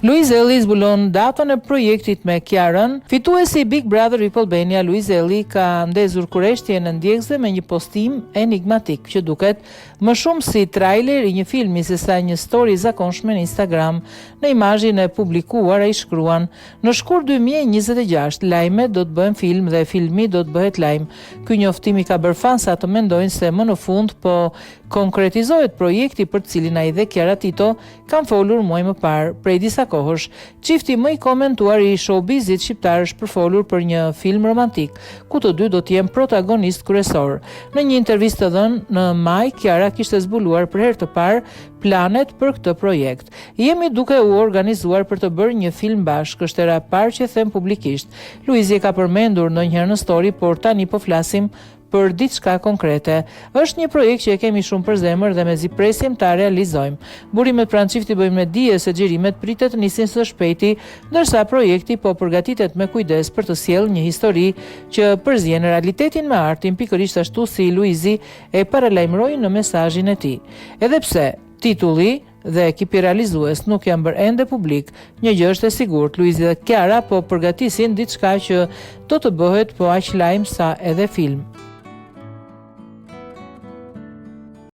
Luiz Elli zbulon datën e projektit me Kiarën. Fituesi i Big Brother VIP Albania, Luiz Elli ka ndezur kurreshtje në ndjekëse me një postim enigmatik që duket më shumë si trailer i një filmi sesa një story zakonshme në Instagram. Në imazhin e publikuar ai shkruan: "Në shkurt 2026 lajmet do të bëhen film dhe filmi do të bëhet lajm." Ky njoftim i ka bërë fansa të mendojnë se më në fund po konkretizohet projekti për të cilin ai dhe Kiara Tito kanë folur muaj më parë. Prej disa kohësh, çifti më i komentuar i showbizit shqiptar është përfolur për një film romantik, ku të dy do të jenë protagonist kryesor. Në një intervistë të dhënë në maj, Kiara kishte zbuluar për herë të parë planet për këtë projekt. "Jemi duke u organizuar për të bërë një film bashkë, është era e parë që them publikisht." Luizi e ka përmendur ndonjëherë në story, por tani po flasim për diçka konkrete. Është një projekt që e kemi shumë për zemër dhe mezi presim ta realizojmë. Burimet pranë çiftit bëjmë me dije se xhirimet pritet të nisin së shpejti, ndërsa projekti po përgatitet me kujdes për të sjellë një histori që përzien realitetin me artin, pikërisht ashtu si Luizi e paralajmëroi në mesazhin e tij. Edhe pse titulli dhe ekipi realizues nuk janë bërë ende publik, një gjë është e sigurt, Luizi dhe Kiara po përgatisin diçka që do të bëhet po aq lajm sa edhe film.